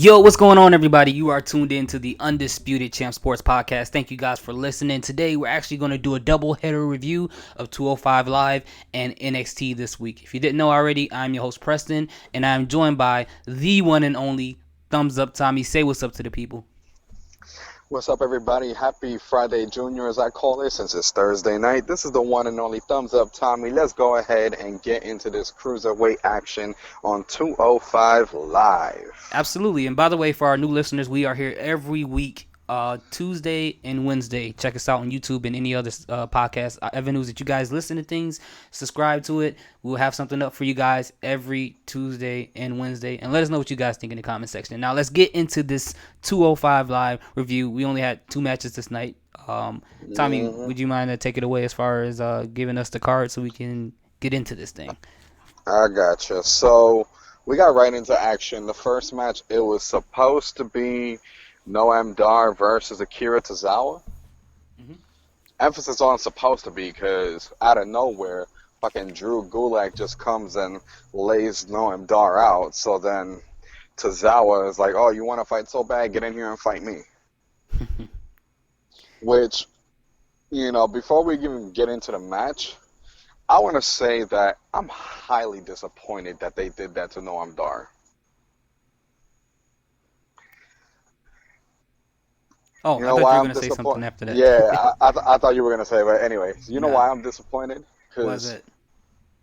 Yo, what's going on, everybody? You are tuned in to the Undisputed Champ Sports Podcast. Thank you guys for listening. Today, we're actually going to do a double header review of 205 Live and NXT this week. If you didn't know already, I'm your host, Preston, and I'm joined by the one and only Thumbs Up Tommy. Say what's up to the people. What's up, everybody? Happy Friday, Junior, as I call it, since it's Thursday night. This is the one and only Thumbs Up Tommy. Let's go ahead and get into this cruiserweight action on 205 Live. Absolutely. And by the way, for our new listeners, we are here every week, Tuesday and Wednesday. Check us out on YouTube and any other podcast avenues that you guys listen to things. Subscribe to it. We'll have something up for you guys every Tuesday and Wednesday. And let us know what you guys think in the comment section. Now, let's get into this 205 Live review. We only had 2 matches this night. Tommy, would you mind to take it away as far as giving us the card so we can get into this thing? I gotcha. So we got right into action. The first match, it was supposed to be Noam Dar versus Akira Tozawa. Mm-hmm. Emphasis on supposed to be because out of nowhere, fucking Drew Gulak just comes and lays Noam Dar out. So then Tozawa is like, oh, you want to fight so bad? Get in here and fight me. Which, before we even get into the match, I want to say that I'm highly disappointed that they did that to Noam Dar. Oh, You I know thought you why were I'm going to say something disappointed? after that. Yeah, I thought you were going to say, but anyways, you know Nah, why I'm disappointed? was it?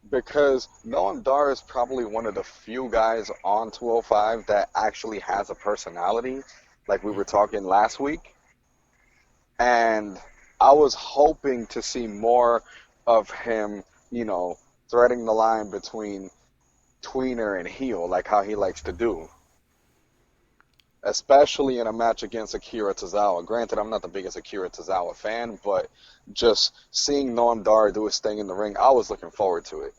Because Noam Dar is probably one of the few guys on 205 that actually has a personality, like we were talking last week. And I was hoping to see more of him, threading the line between tweener and heel, like how he likes to do, especially in a match against Akira Tozawa. Granted, I'm not the biggest Akira Tozawa fan, but just seeing Noam Dar do his thing in the ring, I was looking forward to it.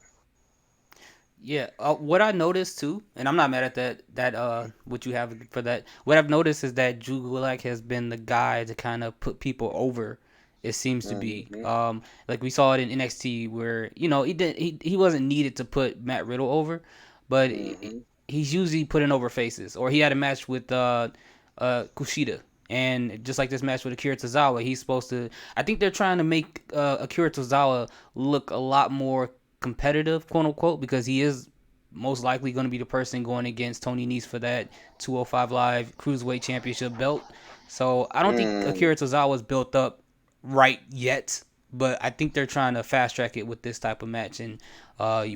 Yeah, what I noticed too, and I'm not mad at that what you have for that. What I've noticed is that Drew Gulak has been the guy to kind of put people over. It seems to be Hmm. like we saw it in NXT where he wasn't needed to put Matt Riddle over, but Hmm. he's usually putting over faces. Or he had a match with Kushida, and just like this match with Akira Tozawa, he's supposed to. I think they're trying to make Akira Tozawa look a lot more competitive, quote unquote, because he is most likely going to be the person going against Tony Nese for that 205 Live Cruiserweight Championship belt. So I don't think Mm. Akira Tozawa is built up right yet, but I think they're trying to fast track it with this type of match, and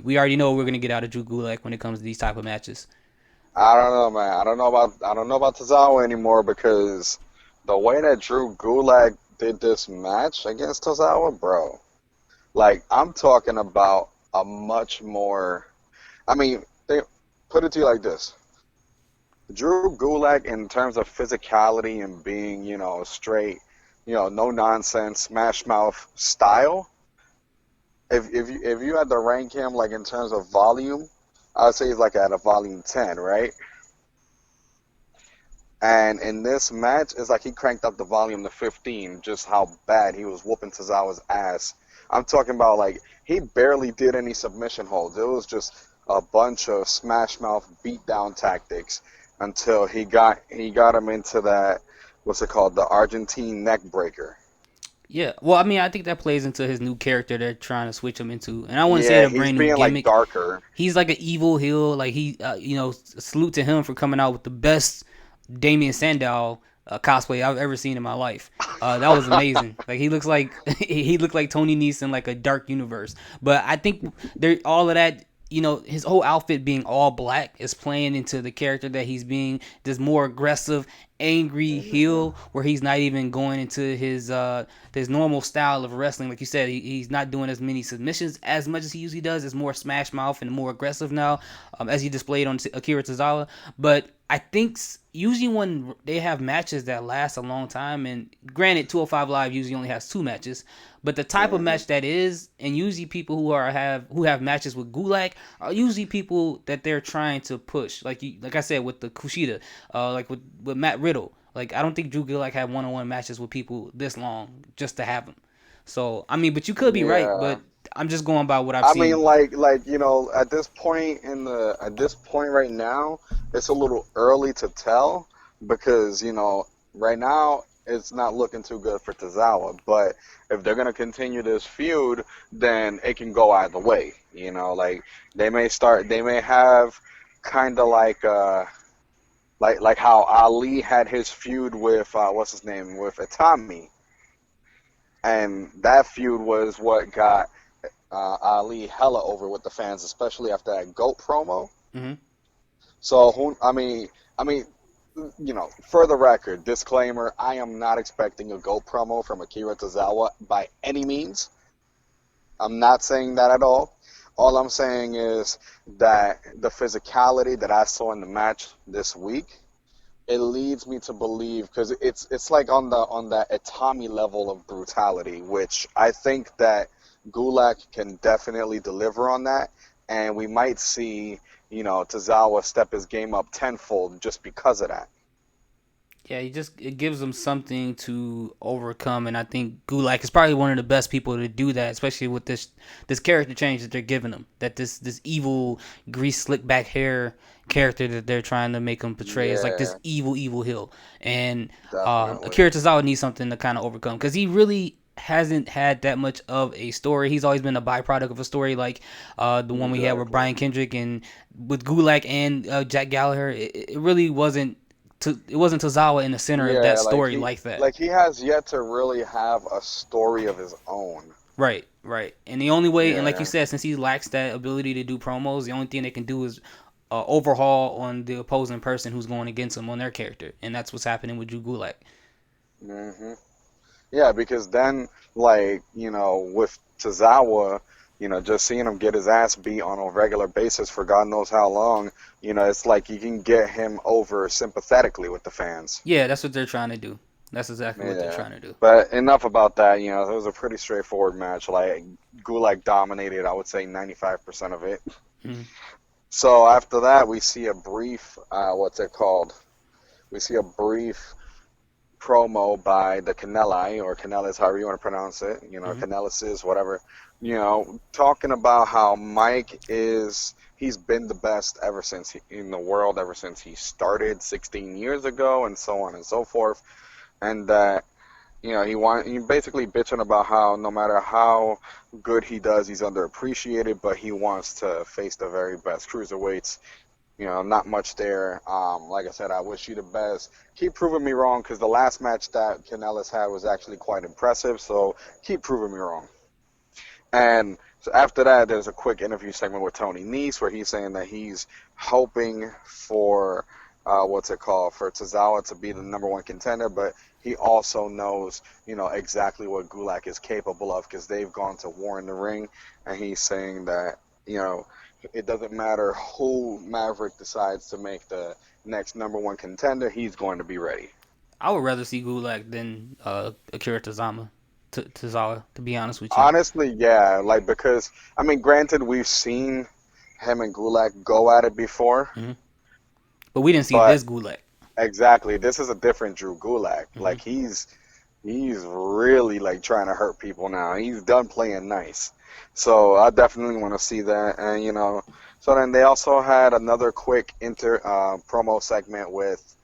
we already know we're going to get out of Drew Gulak when it comes to these type of matches. I don't know, man. I don't know about Tozawa anymore because the way that Drew Gulak did this match against Tozawa, bro. Like I'm talking about a much more. I mean, they put it to you like this: Drew Gulak, in terms of physicality and being, straight, no nonsense, smash mouth style. If you had to rank him like in terms of volume, I'd say he's like at a volume 10, right? And in this match, it's like he cranked up the volume to 15, just how bad he was whooping Tozawa's ass. I'm talking about like he barely did any submission holds. It was just a bunch of smash mouth beatdown tactics until he got him into that, what's it called, the Argentine neck breaker. Yeah, well, I mean, I think that plays into his new character they're trying to switch him into, and I wouldn't say Yeah, it a he's brand new being like gimmick. darker. He's like an evil heel. Like salute to him for coming out with the best Damien Sandow cosplay I've ever seen in my life. That was amazing. Like he looks like he looked like Tony Nese in like a dark universe. But I think there all of that. His whole outfit being all black is playing into the character that he's being. This more aggressive, angry heel, where he's not even going into his normal style of wrestling. Like you said, he's not doing as many submissions as much as he usually does. It's more smash mouth and more aggressive now, as he displayed on Akira Tozawa. But I think usually when they have matches that last a long time, and granted, 205 Live usually only has 2 matches, but the type of Hmm. match that is, and usually people who have matches with Gulak are usually people that they're trying to push. Like I said with the Kushida, like with Matt Riddle. Like I don't think Drew Gulak had one-on-one matches with people this long just to have them. So I mean, but you could be right. Yeah. But I'm just going by what I've I mean, seen. at this point right now, it's a little early to tell because right now it's not looking too good for Tozawa. But if they're gonna continue this feud, then it can go either way. Like they may have kind of like how Ali had his feud with what's his name with Itami, and that feud was what got Ali hella over with the fans, especially after that GOAT promo. Hmm. So I mean, for the record, disclaimer: I am not expecting a GOAT promo from Akira Tozawa by any means. I'm not saying that at all. All I'm saying is that the physicality that I saw in the match this week, it leads me to believe because it's like on that Itami level of brutality, which I think that Gulak can definitely deliver on that, and we might see Tozawa step his game up tenfold just because of that. Yeah, it gives them something to overcome, and I think Gulak is probably one of the best people to do that, especially with this character change that they're giving him. That this evil grease slick back hair character that they're trying to make him portray is like this Yeah, evil heel, and definitely. Akira Tozawa needs something to kind of overcome because he really hasn't had that much of a story. He's always been a byproduct of a story like the one we had with Exactly. Brian Kendrick and with Gulak and Jack Gallagher. It really wasn't it wasn't Tozawa in the center of that Yeah, story like that. he has yet to really have a story of his own. Right, right. And the only way, and like you Yeah. said, since he lacks that ability to do promos, the only thing they can do is overhaul on the opposing person who's going against him on their character, and that's what's happening with Drew Gulak. hmm Yeah, because then, with Tozawa, just seeing him get his ass beat on a regular basis for God knows how long, it's like you can get him over sympathetically with the fans. Yeah, that's what they're trying to do. That's exactly what they're Yeah. trying to do. But enough about that. It was a pretty straightforward match. Like, Gulak dominated, I would say, 95% of it. Mm-hmm. So after that, we see a brief, what's it called? We see a brief promo by the Canelli or Canellis, however you want to pronounce it. Mm-hmm. Canellis, whatever. Talking about how Mike he's been the best ever since in the world ever since he started 16 years ago, and so on and so forth. And that he basically bitching about how no matter how good he does, he's underappreciated, but he wants to face the very best cruiserweights. Not much there. Like I said, I wish you the best. Keep proving me wrong because the last match that Canellis had was actually quite impressive. So keep proving me wrong. And so after that, there's a quick interview segment with Tony Nese where he's saying that he's hoping for what's it called for Tozawa to be the number one contender, but he also knows exactly what Gulak is capable of because they've gone to war in the ring, and he's saying that it doesn't matter who Maverick decides to make the next number one contender, he's going to be ready. I would rather see Gulak than Akira Tozawa, to be honest with you. Honestly, yeah, like because I mean, granted, we've seen him and Gulak go at it before, Mm-hmm. But we didn't see but this Gulak. exactly, this is a different Drew Gulak. Mm-hmm. Like he's really like trying to hurt people now. He's done playing nice, so I definitely want to see that. And so then they also had another quick inter promo segment with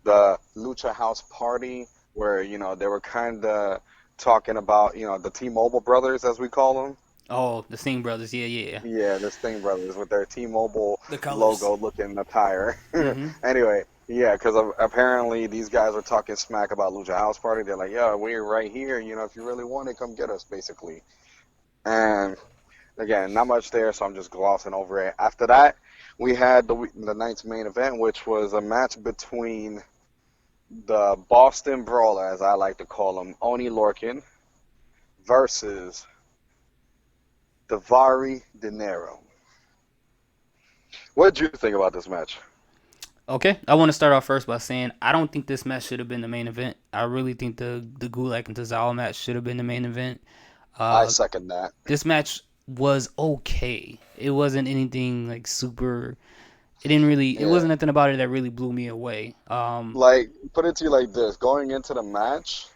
the Lucha House Party, where they were kind of talking about the T-Mobile brothers, as we call them. Oh, the Singh brothers. Yeah, yeah. Yeah, the Sting brothers with their T-Mobile The colors. logo looking attire. Mm-hmm. Anyway, yeah, because apparently these guys were talking smack about Lucha House Party. They're like, "Yeah, we're right here. If you really want it, come get us," basically. And again, not much there, so I'm just glossing over it. After that, we had the night's main event, which was a match between the Boston Brawler, as I like to call him, Oni Lorkin, versus Davari Dinero. What did you think about this match? Okay, I want to start off first by saying I don't think this match should have been the main event. I really think the Gulak and Tozawa match should have been the main event. I Uh, second that. this match was okay. It wasn't anything like super. It didn't really. It Yeah. wasn't nothing about it that really blew me away. Like, put it to you like this. Going into the match,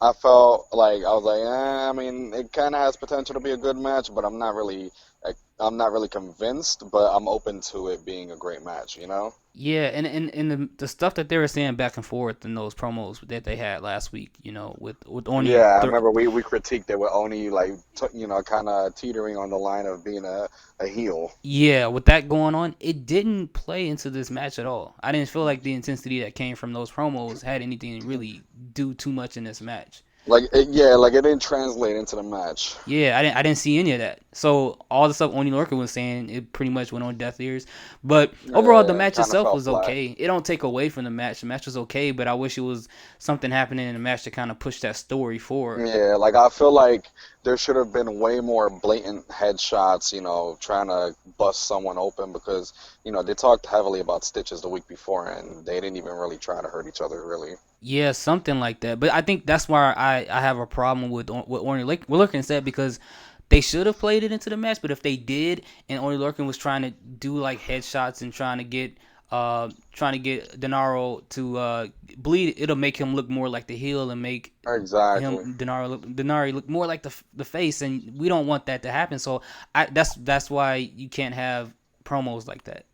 I felt like I was like, I mean, it kind of has potential to be a good match, but like, I'm not really convinced, but I'm open to it being a great match, you know? Yeah, and the stuff that they were saying back and forth in those promos that they had last week, with only Yeah, I remember we critiqued they were only like, t kind of teetering on the line of being a heel. yeah, with that going on, it didn't play into this match at all. I didn't feel like the intensity that came from those promos had anything to really do too much in this match. Yeah, like it didn't translate into the match. Yeah, I didn't see any of that. So all the stuff Oni Lorcan was saying, it pretty much went on deaf ears. But overall, the Yeah, it match kind of itself fell was flat. okay. It don't take away from the match. The match was okay, but I wish it was something happening in the match to kind of push that story forward. Yeah, like I feel like there should have been way more blatant headshots, trying to bust someone open because, they talked heavily about stitches the week before and they didn't even really try to hurt each other, really. Yeah, something like that. But I think that's why I have a problem with Orny Lorcan said, because they should have played it into the match. But if they did, and Orny Lorcan was trying to do like headshots and trying to get Denaro to bleed, it'll make him look more like the heel and make Exactly. Denari look more like the face, and we don't want that to happen. So that's why you can't have promos like that.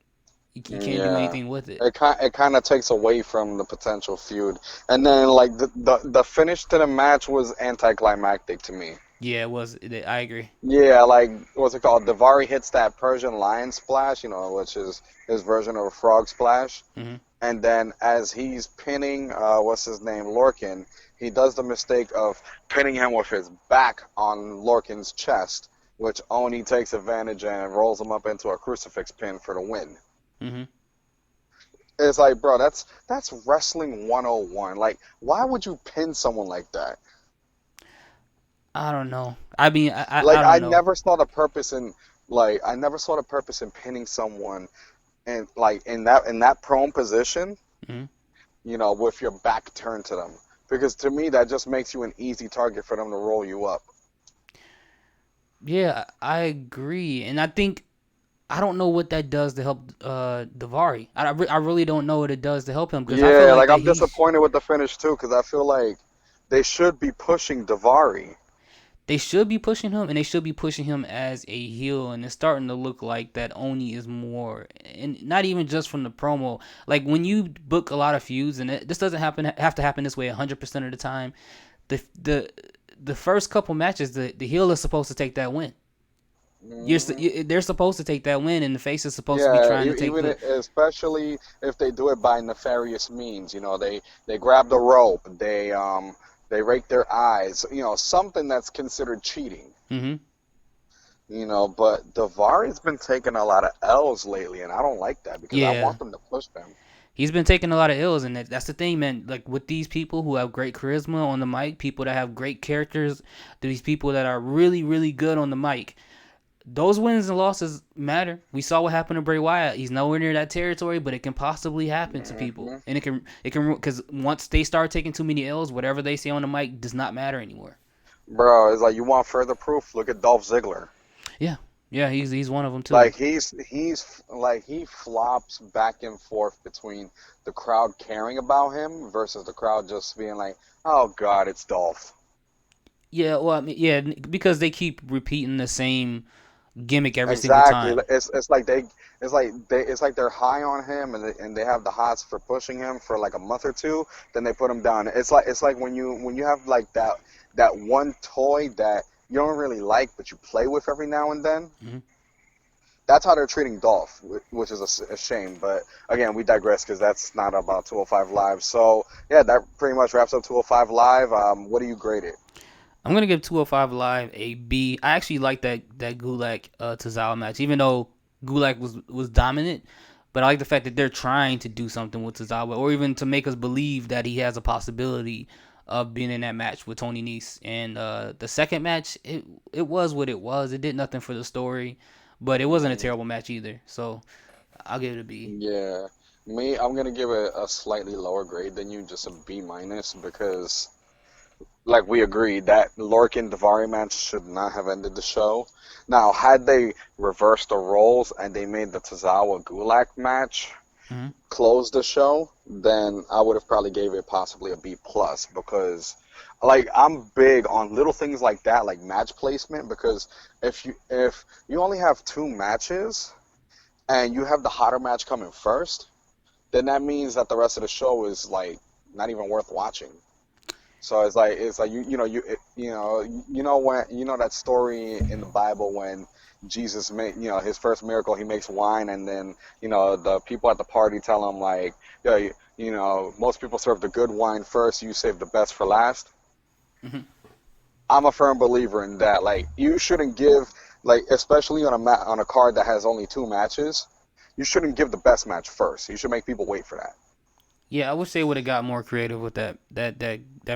You can't do Yeah. anything with it. It kind of takes away from the potential feud. And then like the finish to the match was anticlimactic to me. Yeah, it was. I agree. Yeah, like what's it called? Davari hits that Persian lion splash, which is his version of a frog splash. Hmm. And then as he's pinning, what's his name, Lorcan, he does the mistake of pinning him with his back on Lorcan's chest, which Oni takes advantage and rolls him up into a crucifix pin for the win. Hmm. It's like, bro, that's wrestling 101. Like, why would you pin someone like that? I don't know. I mean, I Like, don't know. I never saw the purpose in pinning someone and like in that prone position, Hmm. with your back turned to them. Because to me, that just makes you an easy target for them to roll you up. Yeah, I agree, and I think I don't know what that does to help Davari. I really don't know what it does to help him, because I feel Yeah, like like that I'm he's disappointed with the finish too, because I feel like they should be pushing Davari. they should be pushing him, and they should be pushing him as a heel, and it's starting to look like that Oni is more, and not even just from the promo. Like when you book a lot of feuds, and this doesn't have to happen this way 100% of the time. The the the first couple matches, the heel is supposed to take that win. Hmm. They're supposed to take that win, and the face is supposed to be Yeah, trying to take the. especially if they do it by nefarious means. They grab the rope, they rake their eyes. Something that's considered cheating. Hmm. But Davari's been taking a lot of L's lately, and I don't like that because I Yeah, want them to push them. he's been taking a lot of ills, and that's the thing, man. Like with these people who have great charisma on the mic, people that have great characters, these people that are really, really good on the mic. Those wins and losses matter. We saw what happened to Bray Wyatt. He's nowhere near that territory, but it can possibly happen to people, Hmm. and it can because once they start taking too many L's, whatever they say on the mic does not matter anymore. Bro, it's like you want further proof? Look at Dolph Ziggler. Yeah, yeah, he's one of them too. Like he flops back and forth between the crowd caring about him versus the crowd just being like, "Oh God, it's Dolph." Yeah, well, I mean, yeah, because they keep repeating the same gimmick every single Exactly. time. It's like they're high on him and they have the hots for pushing him for like a month or two, then they put him down. It's like when you have like that one toy that you don't really like but you play with every now and then. Hmm. That's how they're treating Dolph, which is a shame. But again, we digress because that's not about 205 Live. So yeah, that pretty much wraps up 205 Live. What do you grade it? I'm gonna give 205 Live a B. I actually like that Gulak Tozawa match, even though Gulak was dominant. But I like the fact that they're trying to do something with Tozawa, or even to make us believe that he has a possibility of being in that match with Tony Nese. And the second match, it was what it was. It did nothing for the story, but it wasn't a Mm, terrible match either. So I'll give it a B. yeah, I'm gonna give it a slightly lower grade than you, just a B minus, because like we agreed that Lorcan Davari match should not have ended the show. Now, had they reversed the roles and they made the Tozawa Gulak match, Hmm. closed the show, then I would have probably gave it possibly a B plus because like I'm big on little things like that, like match placement, because if you only have two matches and you have the hotter match coming first, then that means that the rest of the show is like not even worth watching. So it's like when that story in the Bible when Jesus made his first miracle, he makes wine, and then the people at the party tell him like, yeah, most people serve the good wine first, you save the best for last. Hmm. I'm a firm believer in that. Like you shouldn't give, like, especially on a card that has only two matches, you shouldn't give the best match first. You should make people wait for that. Yeah, I wish they would have got more creative with that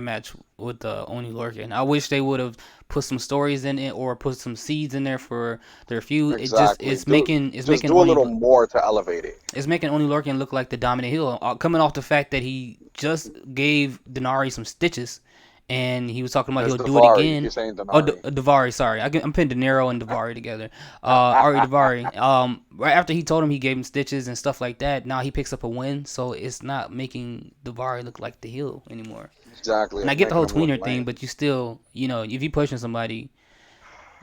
match with Oni Lorcan. I wish they would have put some stories in it or put some seeds in there for their feud. It just Exactly. Do it's just making do a Oni little more to elevate it. it's making Oni Lorcan look like the dominant heel, coming off the fact that he just gave Denari some stitches, and he was talking about It's he'll do it Davari. You're again. saying Oh, Denari. Davari, sorry, I'm putting De Niro and Davari together. Ari Davari. Right after he told him he gave him stitches and stuff like that, now he picks up a win, so it's not making Davari look like the heel anymore. Exactly. And I It's get the making whole him look tweener thing, lame. but you still, if you pushing somebody,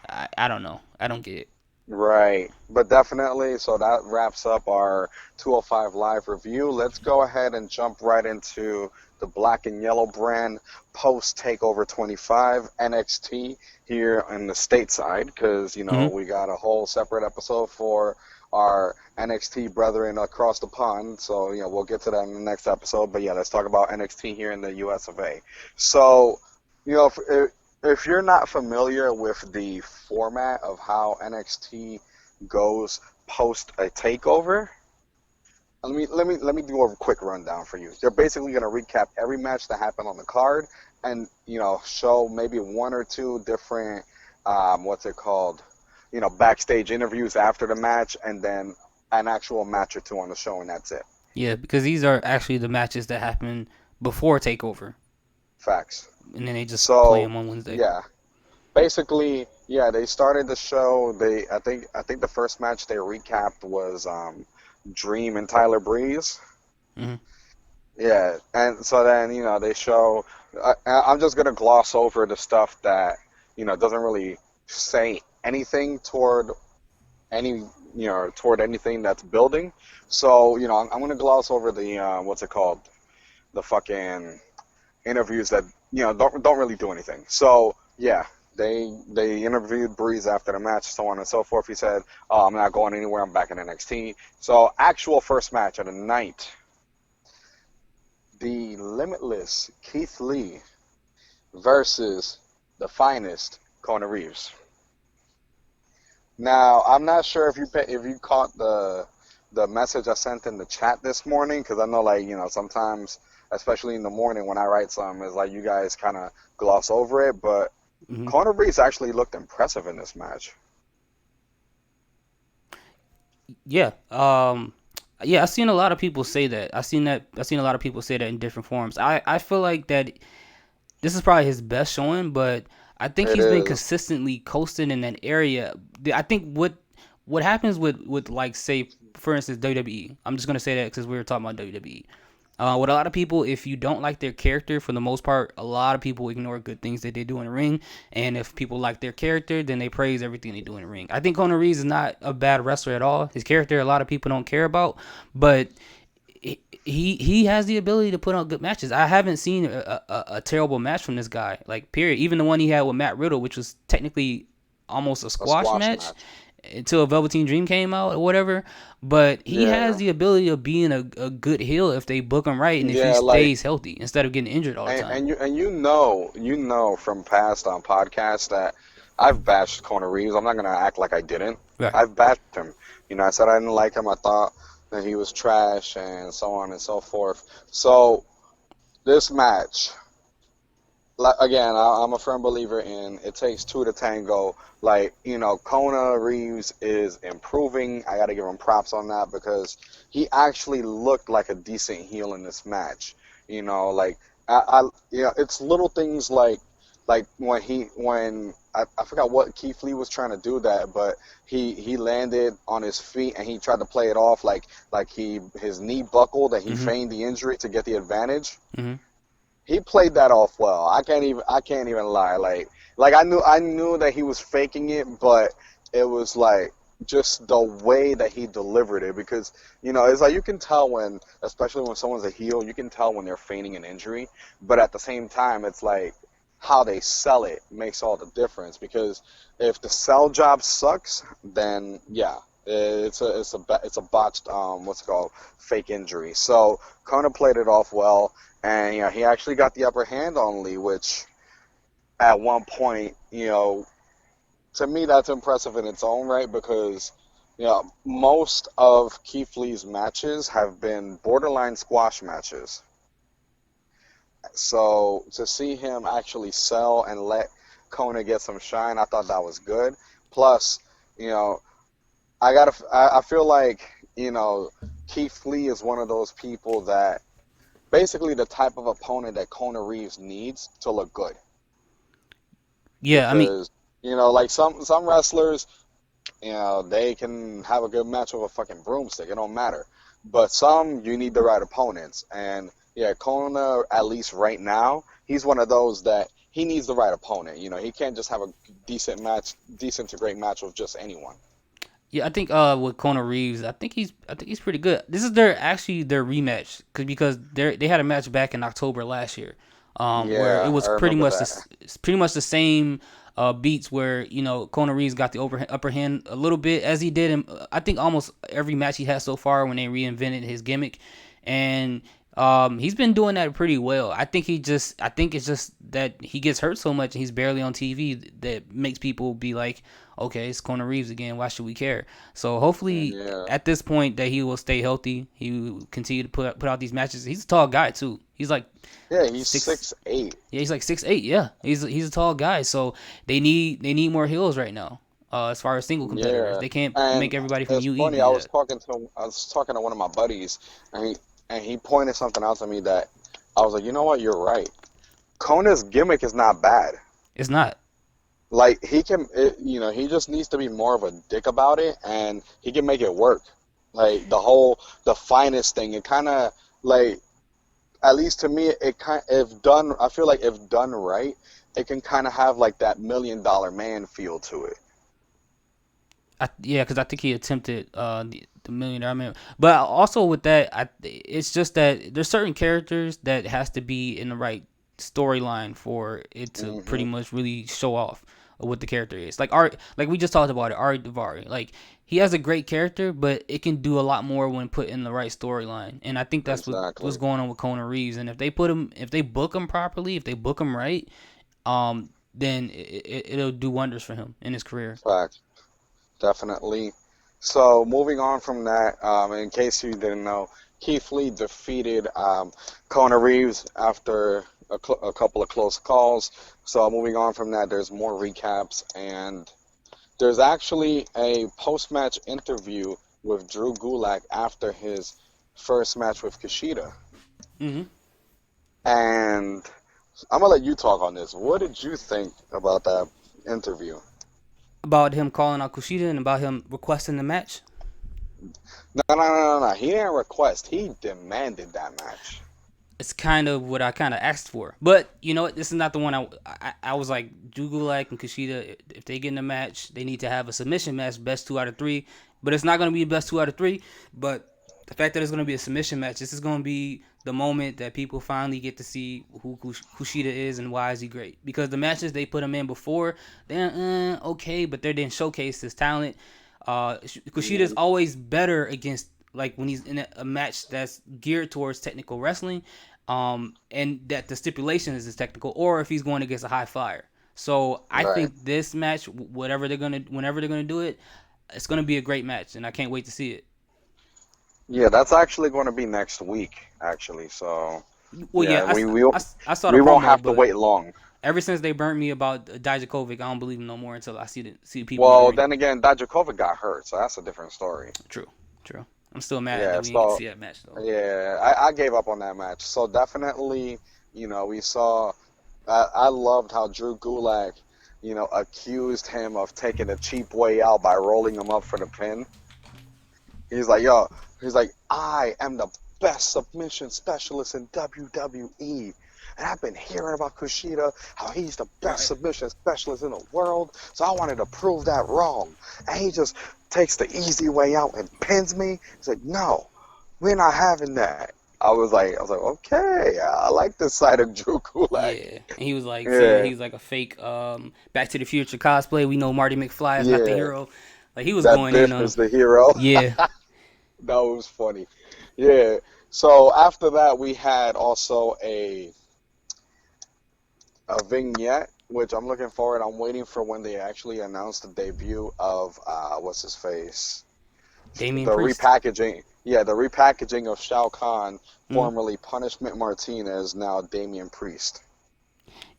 I don't know, I don't get it. Right. But definitely, so that wraps up our 205 Live review. Let's go ahead and jump right into the black and yellow brand post Takeover 25 NXT here in the stateside because, Hmm. we got a whole separate episode for our NXT brethren across the pond. So, we'll get to that in the next episode. But yeah, let's talk about NXT here in the US of A. So, if you're not familiar with the format of how NXT goes post a takeover, let me do a quick rundown for you. They're basically going to recap every match that happened on the card, and show maybe one or two different what's it called, backstage interviews after the match, and then an actual match or two on the show, and that's it. Yeah, because these are actually the matches that happen before Takeover, Facts. and then they just play So them on Wednesday. yeah, basically, yeah, they started the show. I think the first match they recapped was Dream and Tyler Breeze. Hmm. Yeah, and so then they show. I'm just gonna gloss over the stuff that doesn't really say anything toward anything that's building. So I'm gonna gloss over the what's it called, the fucking interviews that don't really do anything. So yeah, they interviewed Breeze after the match, so on and so forth. He said, "Oh, I'm not going anywhere. I'm back in NXT." So actual first match of the night, the Limitless Keith Lee versus the Finest Kona Reeves. Now I'm not sure if you caught the message I sent in the chat this morning because I know like sometimes especially in the morning when I write something, it's like you guys kind of gloss over it, but Hmm. Conor Reeves actually looked impressive in this match. Yeah. Yeah, I've seen a lot of people say that. I've seen a lot of people say that in different forms. I feel like that this is probably his best showing, but I think It he's been is. consistently coasting in that area. I think what happens with like say for instance WWE. I'm just gonna say that because we were talking about WWE. With a lot of people, if you don't like their character, for the most part, a lot of people ignore good things that they do in the ring. And if people like their character, then they praise everything they do in the ring. I think Conor Reeves is not a bad wrestler at all. His character, a lot of people don't care about, but he has the ability to put on good matches. I haven't seen a terrible match from this guy. Like period. Even the one he had with Matt Riddle, which was technically almost a A squash squash match match. until Velveteen Dream came out or whatever. But he has Yeah. the ability of being a good heel if they book him right and if he Yeah, like stays healthy instead of getting injured all the and, time. and you know from past podcasts that I've bashed Conor Reeves. I'm not gonna act like I didn't. Right. I've bashed him. I said I didn't like him. I thought that he was trash and so on and so forth. So this match, like again, I'm a firm believer in it takes two to tango. Like, Kona Reeves is improving. I got to give him props on that because he actually looked like a decent heel in this match. Like it's little things like when I forgot what Keith Lee was trying to do that, but he landed on his feet and he tried to play it off like he his knee buckled and he Mhm. feigned the injury to get the advantage. Mhm. He played that off well. I can't even lie. Like I knew that he was faking it, but it was like just the way that he delivered it because it's like you can tell when, especially when someone's a heel, you can tell when they're feigning an injury, but at the same time it's like how they sell it makes all the difference because if the sell job sucks, then yeah, it's a botched what's it called, fake injury. So Kona played it off well, and he actually got the upper hand on Lee, which at one point, to me that's impressive in its own right because most of Keith Lee's matches have been borderline squash matches. So to see him actually sell and let Kona get some shine, I thought that was good. Plus, you know, I feel like Keith Lee is one of those people that basically the type of opponent that Kona Reeves needs to look good Yeah, I mean, because like some wrestlers, they can have a good match with a fucking broomstick. It don't matter. But some, you need the right opponents. And yeah, Kona, at least right now, he's one of those that he needs the right opponent. He can't just have a decent to great match with just anyone. yeah, I think with Conor Reeves, I think he's pretty good. This is their rematch because they had a match back in October last year, where it Yeah, I was pretty remember much that. this it's pretty much the same beats where Conor Reeves got the upper hand a little bit as he did in I think almost every match he had so far when they reinvented his gimmick, and he's been doing that pretty well. I think it's just that he gets hurt so much and he's barely on TV that makes people be like, okay, it's Conor Reeves again. Why should we care? So hopefully Yeah, at this point that he will stay healthy. He will continue to put out these matches. He's a tall guy too. He's like yeah, he's six. 6'8". Yeah, he's like 6'8". Yeah, he's a tall guy. So they need more heels right now. As far as single competitors, Yeah, they can't make and everybody from it's UE funny. do that. I was talking to one of my buddies, and he pointed something out to me that I was like, you know what, you're right. Kona's gimmick is not bad. It's not. Like he just needs to be more of a dick about it, and he can make it work. Like the finest thing. It kind of like, at least to me, it kind if done. I feel like if done right, it can kind of have like that $1 million man feel to it. Yeah, because I think he attempted the millionaire man. But also with that, it's just that there's certain characters that has to be in the right storyline for it to pretty Hmm. much really show off what the character is. Like Art, like we just talked about it, Ari Davari. Like he has a great character, but it can do a lot more when put in the right storyline. And I think that's what's Exactly. going on with Conor Reeves. And if they book him properly, if they book him right, then it'll do wonders for him in his career. Fact. Definitely. So moving on from that, in case you didn't know, Keith Lee defeated Kona Reeves after a couple of close calls. So moving on from that, there's more recaps, and there's actually a post-match interview with Drew Gulak after his first match with Kushida. Hmm. And I'm gonna let you talk on this. What did you think about that interview? About him calling out Kushida and about him requesting the match. No, no, no, no, no. He didn't request. He demanded that match. It's kind of what I kind of asked for. But you know what? This is not the one I was like, Drew Gulak and Kushida, if they get in a match, they need to have a submission match, best 2 out of 3. But it's not going to be the best 2 out of 3. But the fact that it's going to be a submission match, this is going to be the moment that people finally get to see who Kushida is and why is he great. Because the matches they put him in before, they're okay, but they didn't showcase his talent. Kushida is Mm, always better against like when he's in a match that's geared towards technical wrestling, and that the stipulation is technical, or if he's going against a high flyer. So I right. think this match, whenever they're gonna do it, it's gonna be a great match, and I can't wait to see it. Yeah, that's actually going to be next week, actually. So, Well, yeah, yeah, I saw the we won't promo, have to but wait long. ever since they burnt me about Dijakovic, I don't believe him no more until I see the people in the Well, ring. then again, Dijakovic got hurt, so that's a different story. True, true. I'm still mad that Yeah, we didn't get to so see that match though. yeah, I gave up on that match. So definitely, we saw. I loved how Drew Gulak. accused him of taking a cheap way out by rolling him up for the pin. He's like, yo, he's like, I am the best submission specialist in WWE. And I've been hearing about Kushida, how he's the best Right. submission specialist in the world. So I wanted to prove that wrong. And he just takes the easy way out and pins me. He's like, no, we're not having that. I was like, okay, I like this side of Drew Gulak. Yeah, and he was like saying Yeah, he's like a fake Back to the Future cosplay. We know Marty McFly is not the yeah, hero. Like he was that going in Biff on him. is the hero. Yeah, That was funny. Yeah. So after that, we had also a vignette, which I'm looking forward. I'm waiting for when they actually announce the debut of what's his face, Damian the Priest. repackaging. Yeah, the repackaging of Shao Kahn, Mm. formerly Punishment Martinez, now Damian Priest.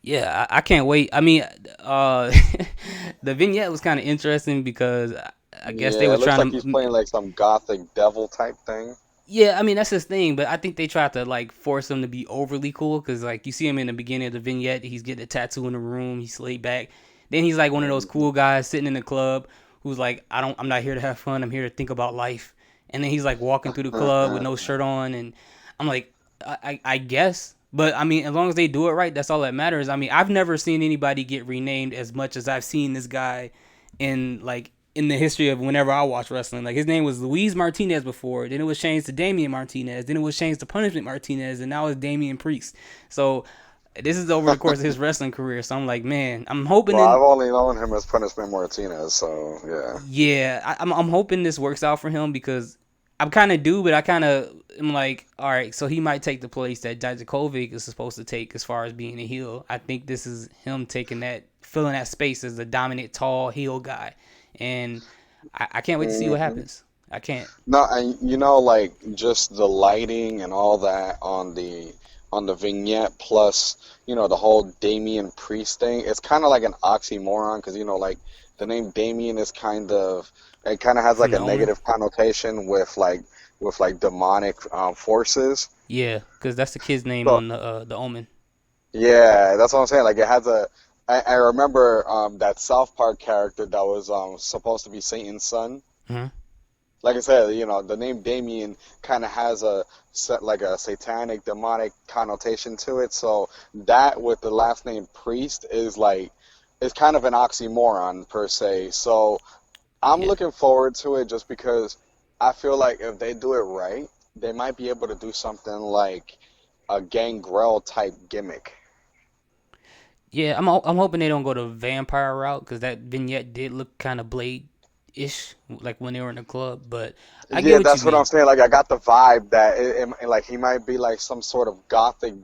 Yeah, I can't wait. I mean, uh, the vignette was kind of interesting because I guess they Yeah, were it looks trying like he's to. playing like some gothic devil type thing. Yeah, I mean that's his thing, but I think they tried to like force him to be overly cool because like you see him in the beginning of the vignette, he's getting a tattoo in the room, he's laid back. Then he's like one of those Hmm. cool guys sitting in the club who's like, I'm not here to have fun, I'm here to think about life. And then he's like walking through the club with no shirt on, and I'm like, I guess, but I mean as long as they do it right, that's all that matters. I mean I've never seen anybody get renamed as much as I've seen this guy in the history of whenever I watch wrestling. Like his name was Luis Martinez before, then it was changed to Damian Martinez, then it was changed to Punishment Martinez, and now it's Damian Priest. So this is over the course of his wrestling career. So I'm like, man, I'm hoping Well, I've in only known him as Punishment Martinez, so yeah. yeah, I'm hoping this works out for him because I'm kind of do, but I kind of am like, all right, so he might take the place that Dijakovic is supposed to take as far as being a heel. I think this is him taking that, filling that space as the dominant, tall heel guy, and I can't wait to see what Hmm. happens. I can't. No, and like just the lighting and all that on the vignette, plus the whole Damien Priest thing. It's kind of like an oxymoron because like the name Damien is kind of has like From a the Omen. negative connotation with like demonic forces. Yeah, because that's the kid's name So on the Omen. yeah, that's what I'm saying. Like it has a. I remember that South Park character that was supposed to be Satan's son. Hmm. Like I said, the name Damien kind of has like a satanic, demonic connotation to it. So that with the last name Priest is like it's kind of an oxymoron per se. So I'm Yeah, looking forward to it just because I feel like if they do it right, they might be able to do something like a Gangrel type gimmick. yeah. I'm hoping they don't go the vampire route because that vignette did look kind of Blade ish, like when they were in the club. But I get Yeah, what you that's what I'm mean. saying. Like, I got the vibe that like he might be like some sort of gothic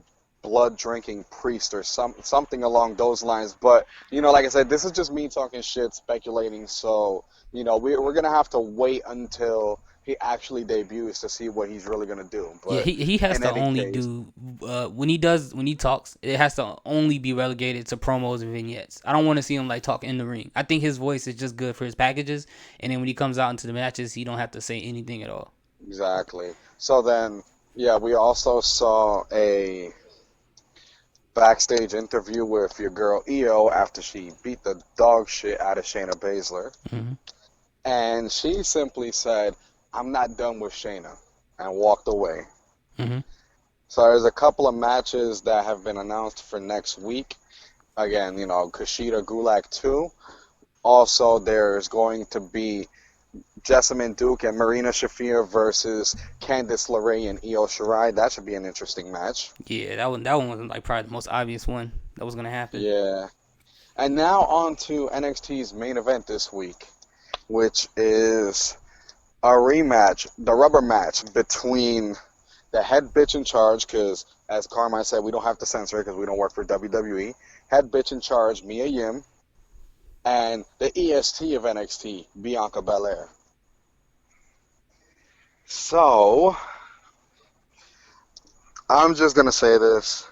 blood drinking priest or something along those lines. But like I said, this is just me talking shit, speculating. So we're gonna have to wait until he actually debuts to see what he's really gonna do. Yeah, But he has in to any only case, do when he talks, it has to only be relegated to promos and vignettes. I don't want to see him like talk in the ring. I think his voice is just good for his packages, and then when he comes out into the matches, he don't have to say anything at all. exactly. So then, yeah, we also saw a backstage interview with your girl Io after she beat the dog shit out of Shayna Baszler. Hmm. And she simply said, I'm not done with Shayna, and walked away. Hmm. So there's a couple of matches that have been announced for next week. Again, Kushida Gulak 2. Also, there's going to be Jessamine Duke and Marina Shafir versus Candice LeRae and Io Shirai. That should be an interesting match. Yeah, that one was like probably the most obvious one that was gonna happen. Yeah. And now on to NXT's main event this week, which is a rematch, the rubber match between the head bitch in charge, because as Carmine said, we don't have to censor it because we don't work for WWE. Head bitch in charge, Mia Yim, and the EST of NXT, Bianca Belair. So, I'm just going to say this.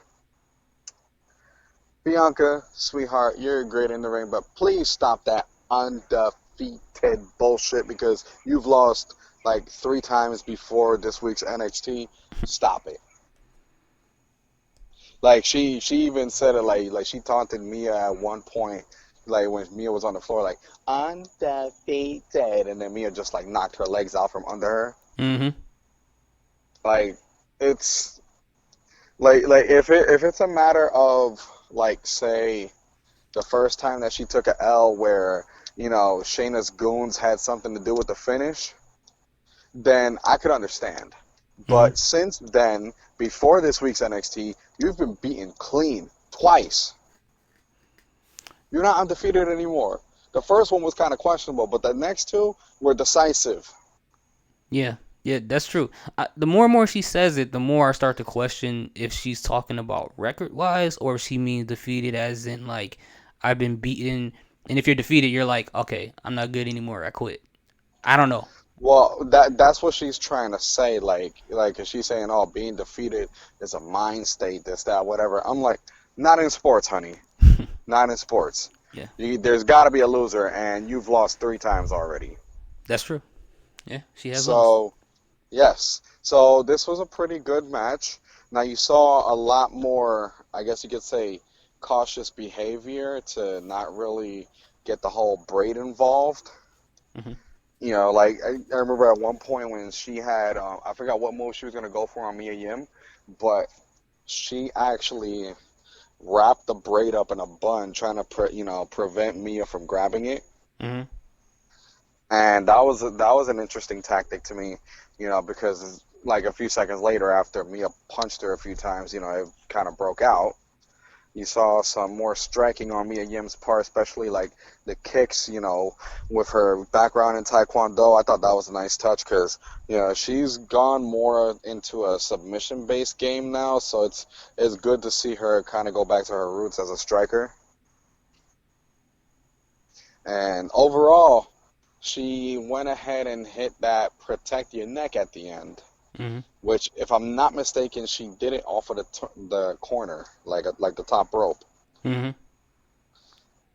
Bianca, sweetheart, you're great in the ring, but please stop that undefeated bullshit because you've lost like 3 times before this week's NXT. Stop it. Like she even said it like she taunted Mia at one point. like when Mia was on the floor, like undefeated, and then Mia just like knocked her legs out from under her. Mm-hmm. Like it's like if it's a matter of like say the first time that she took a L where Shayna's goons had something to do with the finish, then I could understand. Mm-hmm. But since then, before this week's NXT, you've been beaten clean twice. You're not undefeated anymore. The first one was kind of questionable, but the next two were decisive. Yeah, yeah, that's true. The more and more she says it, the more I start to question if she's talking about record wise or if she means defeated as in like I've been beaten. And if you're defeated, you're like, okay, I'm not good anymore. I quit. I don't know. Well, that's what she's trying to say. Like, 'cause she's saying, "Oh, being defeated is a mind state, this, that, whatever." I'm like, not in sports, honey. Not in sports. Yeah, There's got to be a loser, and you've lost 3 times already. that's true. Yeah, she has lost. So, yes. So this was a pretty good match. Now you saw a lot more, I guess you could say, cautious behavior to not really get the whole braid involved. Hmm. Like I remember at one point when she had, I forgot what move she was gonna go for on Mia Yim, but she actually wrapped the braid up in a bun, trying to prevent Mia from grabbing it. Hmm. And that was an interesting tactic to me, because like a few seconds later, after Mia punched her a few times, it kind of broke out. You saw some more striking on Mia Yim's part, especially like the kicks, with her background in Taekwondo. I thought that was a nice touch because, she's gone more into a submission-based game now, so it's good to see her kind of go back to her roots as a striker. And overall, she went ahead and hit that protect your neck at the end, Hmm. which, if I'm not mistaken, she did it off of the corner, like the top rope. Hmm.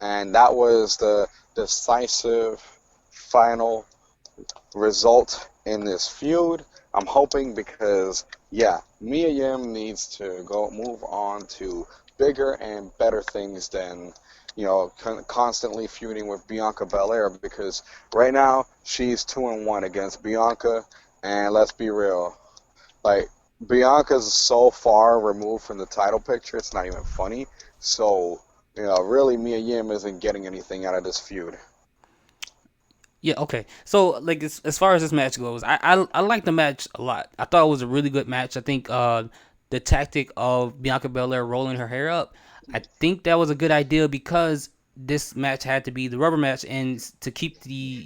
And that was the decisive final result in this feud. I'm hoping because, yeah, Mia Yim needs to go move on to bigger and better things than constantly feuding with Bianca Belair, because right now she's 2-1 against Bianca, and let's be real, like Bianca's so far removed from the title picture, it's not even funny. So really, Mia Yim isn't getting anything out of this feud. Yeah, okay. So like as far as this match goes, I like the match a lot. I thought it was a really good match. I think the tactic of Bianca Belair rolling her hair up, I think that was a good idea because this match had to be the rubber match and to keep the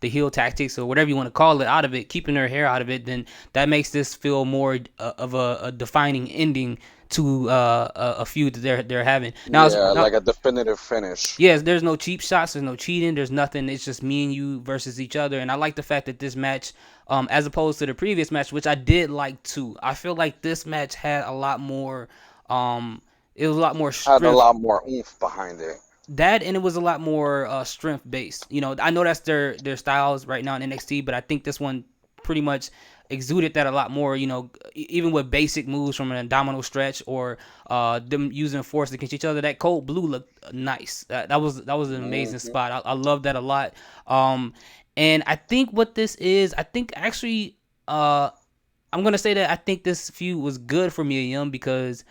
the heel tactics or whatever you want to call it out of it, keeping her hair out of it, then that makes this feel more of a defining ending to a feud that they're having. Yeah, like a definitive finish. Yes, there's no cheap shots, there's no cheating, there's nothing. It's just me and you versus each other. And I like the fact that this match, as opposed to the previous match, which I did like too, I feel like this match had a lot more, um, it was a lot more Had a strength. lot more oomph behind it. That and it was a lot more strength based. I know that's their styles right now in NXT, but I think this one pretty much exuded that a lot more. Even with basic moves from an abdominal stretch or them using force against each other, that cold blue looked nice. That was an amazing Hmm. spot. I love that a lot. Um, and I think what this is, I think actually, I'm gonna say that I think this feud was good for Mia Yim because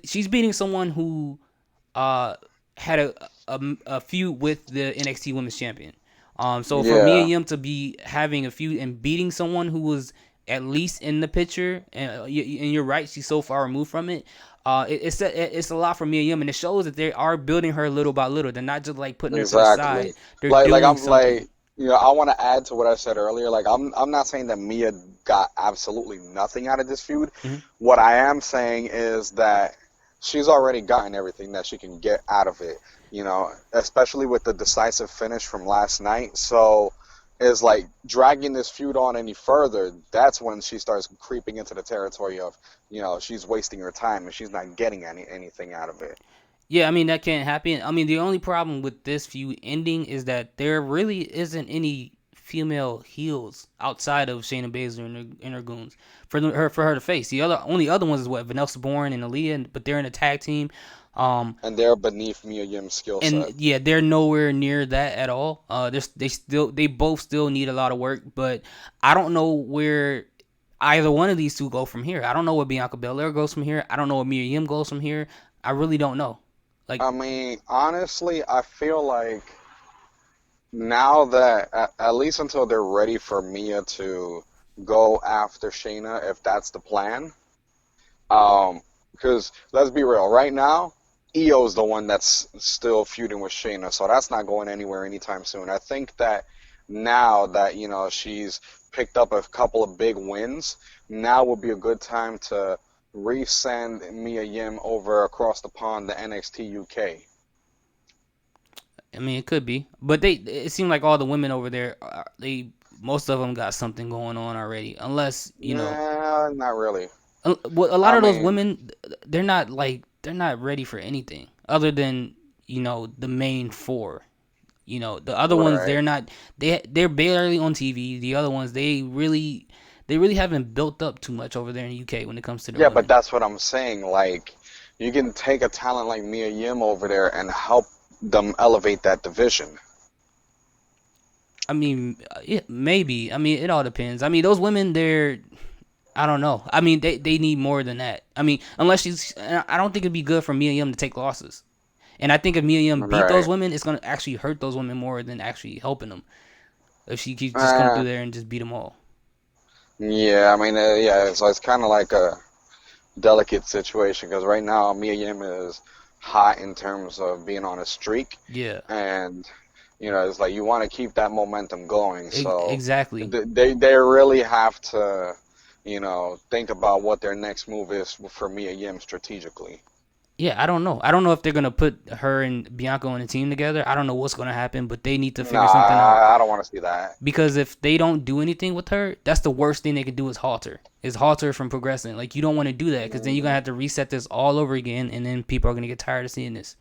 she's beating someone who uh, had a feud with the NXT Women's Champion. So for Mia Yeah, Yim to be having a feud and beating someone who was at least in the picture, and you're right, she's so far removed from it. It's a lot for Mia Yim, and it shows that they are building her little by little. They're not just like putting her to the exactly. side; they're Like doing I'm something. like, I want to add to what I said earlier. Like I'm not saying that Mia got absolutely nothing out of this feud. Hmm. What I am saying is that she's already gotten everything that she can get out of it. Especially with the decisive finish from last night. So is like dragging this feud on any further, that's when she starts creeping into the territory of, she's wasting her time and she's not getting anything out of it. Yeah, I mean that can't happen. I mean the only problem with this feud ending is that there really isn't any female heels outside of Shayna Baszler and her goons for her to face. The only other ones is what Vanessa Bourne and Aaliyah, but they're in a tag team. And they're beneath Mia Yim's skill And set. yeah, they're nowhere near that at all. They both still need a lot of work, but I don't know where either one of these two go from here. I don't know where Bianca Belair goes from here. I don't know where Mia Yim goes from here. I really don't know. Like, I mean, honestly, I feel like now that at least until they're ready for Mia to go after Shayna, if that's the plan. Because let's be real, right now, Io's the one that's still feuding with Shayna, so that's not going anywhere anytime soon. I think that now that, she's picked up a couple of big wins, now would be a good time to resend Mia Yim over across the pond to NXT UK. I mean, it could be, but it seemed like all the women over there, they most of them got something going on already. Unless Nah, not really. well, a lot I of those mean, women, they're not ready for anything other than the main four. The other ones right. they're not. They're barely on TV. The other ones they really haven't built up too much over there in the UK when it comes to their Yeah, but women. that's what I'm saying. Like, you can take a talent like Mia Yim over there and help them elevate that division. I mean, yeah, maybe. I mean, it all depends. I mean, those women, they're. I don't know. I mean, they need more than that. I mean, unless she's. I don't think it'd be good for Mia Yim to take losses. And I think if Mia Yim beat those Right. women, it's gonna actually hurt those women more than actually helping them. If she keeps just come Uh, through there and just beat them all. yeah, I mean, yeah, so it's kind of like a delicate situation because right now Mia Yim is hot in terms of being on a streak, Yeah, and it's like you want to keep that momentum going. So exactly. they really have to, think about what their next move is for Mia Yim strategically. Yeah, I don't know. I don't know if they're gonna put her and Bianca on a team together. I don't know what's gonna happen, but they need to No, figure something out. I don't want to see that. Because if they don't do anything with her, that's the worst thing they could do is halter. Is halter from progressing. Like you don't want to do that because then you're gonna Mhm. have to reset this all over again, and then people are gonna get tired of seeing this.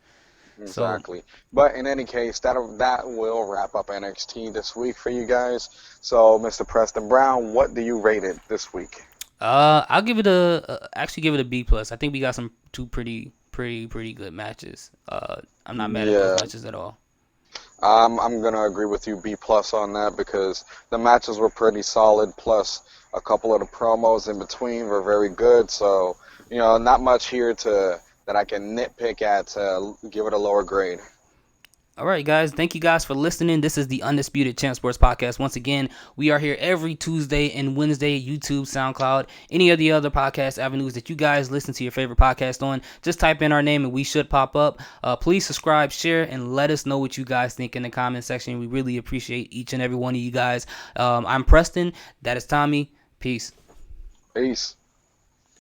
So, Exactly. But in any case, that will wrap up NXT this week for you guys. So, Mr. Preston Brown, what do you rate it this week? I'll give it actually give it a B plus. I think we got some two pretty good matches. I'm not mad at those Yeah, matches at all. I'm gonna agree with you B plus on that because the matches were pretty solid. Plus, a couple of the promos in between were very good. So, not much here to that I can nitpick at to give it a lower grade. All right, guys. Thank you guys for listening. This is the Undisputed Champ Sports Podcast. Once again, we are here every Tuesday and Wednesday, YouTube, SoundCloud, any of the other podcast avenues that you guys listen to your favorite podcast on. Just type in our name and we should pop up. Please subscribe, share, and let us know what you guys think in the comment section. We really appreciate each and every one of you guys. I'm Preston. That is Tommy. Peace. Peace.